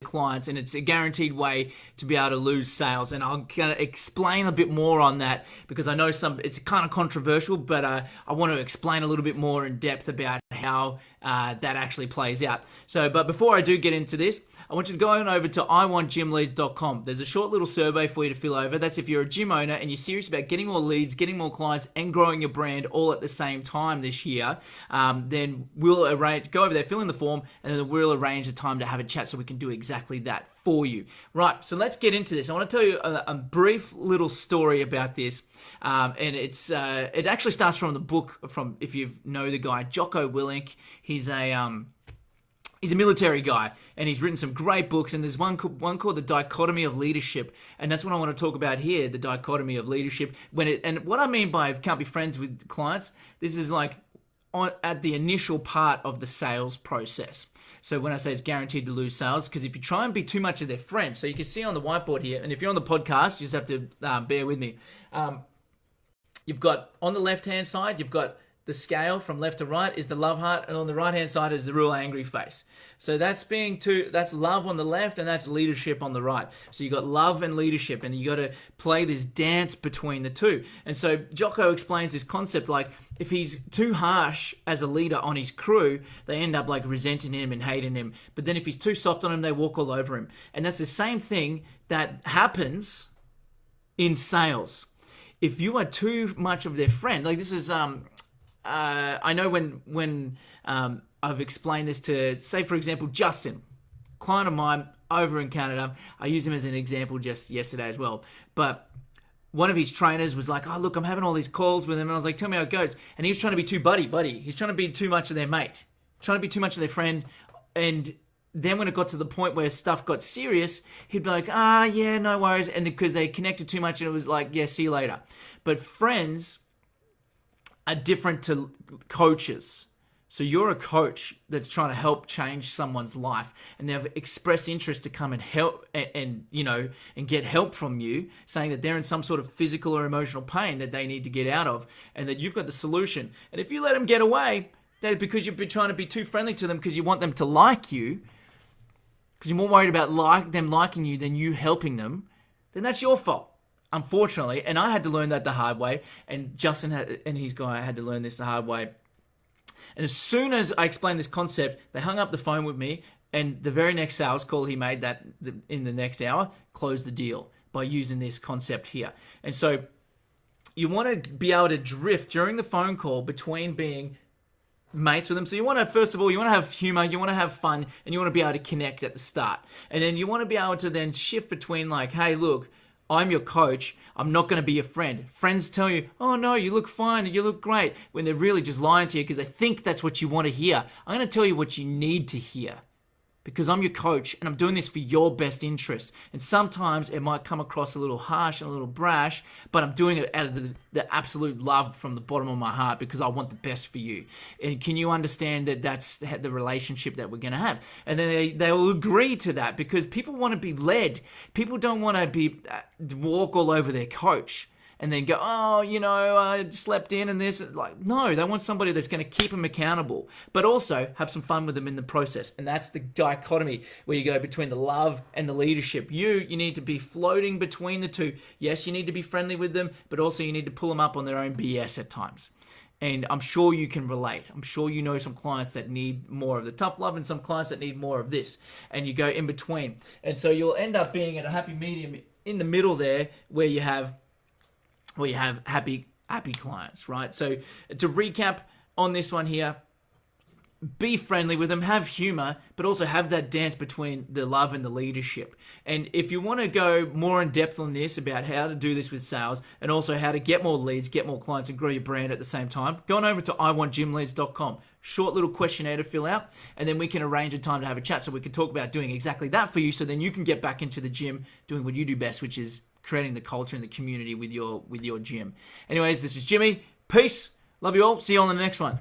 clients, and it's a guaranteed way to be able to lose sales. And I'm going to explain a bit more on that because I know it's kind of controversial, but I want to explain a little bit more in depth about how that actually plays out. But before I do get into this, I want you to go on over to iwantgymleads.com. There's a short little survey for you to fill over. That's if you're a gym owner and you're serious about getting more leads, getting more clients, and growing your brand all at the same time this year. Then we'll go over there, fill in the form, and then we'll arrange a time to have a chat so we can do exactly that for you. Right, so let's get into this. I want to tell you a brief little story about this. And it actually starts from the book if you know the guy, Jocko Willink. He's a military guy, and he's written some great books, and there's one called The Dichotomy of Leadership, and that's what I want to talk about here, the dichotomy of leadership. And what I mean by can't be friends with clients, this is like at the initial part of the sales process. So when I say it's guaranteed to lose sales, because if you try and be too much of their friend, so you can see on the whiteboard here, and if you're on the podcast, you just have to bear with me. You've got, on the left-hand side, you've got the scale from left to right is the love heart, and on the right-hand side is the real angry face. So that's love on the left, and that's leadership on the right. So you got love and leadership, and you got to play this dance between the two. And so Jocko explains this concept like if he's too harsh as a leader on his crew, they end up like resenting him and hating him. But then if he's too soft on him, they walk all over him. And that's the same thing that happens in sales. If you are too much of their friend, like this is I know when I've explained this to, say, for example, Justin, client of mine over in Canada. I used him as an example just yesterday as well. But one of his trainers was like, oh, look, I'm having all these calls with him. And I was like, tell me how it goes. And he was trying to be too buddy. He's trying to be too much of their mate, trying to be too much of their friend. And then when it got to the point where stuff got serious, he'd be like, yeah, no worries. And because they connected too much, and it was like, yeah, see you later. But friends are different to coaches. So you're a coach that's trying to help change someone's life, and they've expressed interest to come and help and get help from you, saying that they're in some sort of physical or emotional pain that they need to get out of, and that you've got the solution. And if you let them get away, that's because you've been trying to be too friendly to them because you want them to like you, because you're more worried about them liking you than you helping them, then that's your fault. Unfortunately, and I had to learn that the hard way, and Justin and his guy had to learn this the hard way. And as soon as I explained this concept, they hung up the phone with me, and the very next sales call he made in the next hour closed the deal by using this concept here. And so you want to be able to drift during the phone call between being mates with them. So you want to, first of all, you want to have humor, you want to have fun, and you want to be able to connect at the start. And then you want to be able to then shift between like, hey, look, I'm your coach. I'm not going to be your friend. Friends tell you, oh no, you look fine, you look great, when they're really just lying to you because they think that's what you want to hear. I'm going to tell you what you need to hear because I'm your coach and I'm doing this for your best interest. And sometimes it might come across a little harsh and a little brash, but I'm doing it out of the absolute love from the bottom of my heart because I want the best for you. And can you understand that that's the relationship that we're going to have? And then they will agree to that because people want to be led. People don't want to walk all over their coach and then go, oh, I slept in and this. Like, no, they want somebody that's going to keep them accountable, but also have some fun with them in the process. And that's the dichotomy where you go between the love and the leadership. You need to be floating between the two. Yes, you need to be friendly with them, but also you need to pull them up on their own BS at times. And I'm sure you can relate. I'm sure you know some clients that need more of the tough love and some clients that need more of this. And you go in between. And so you'll end up being at a happy medium in the middle there where you have happy clients, right? So to recap on this one here, be friendly with them, have humor, but also have that dance between the love and the leadership. And if you want to go more in depth on this about how to do this with sales and also how to get more leads, get more clients and grow your brand at the same time, go on over to iwantgymleads.com. Short little questionnaire to fill out, and then we can arrange a time to have a chat so we can talk about doing exactly that for you so then you can get back into the gym doing what you do best, which is creating the culture and the community with your gym. Anyways, this is Jimmy. Peace. Love you all. See you on the next one.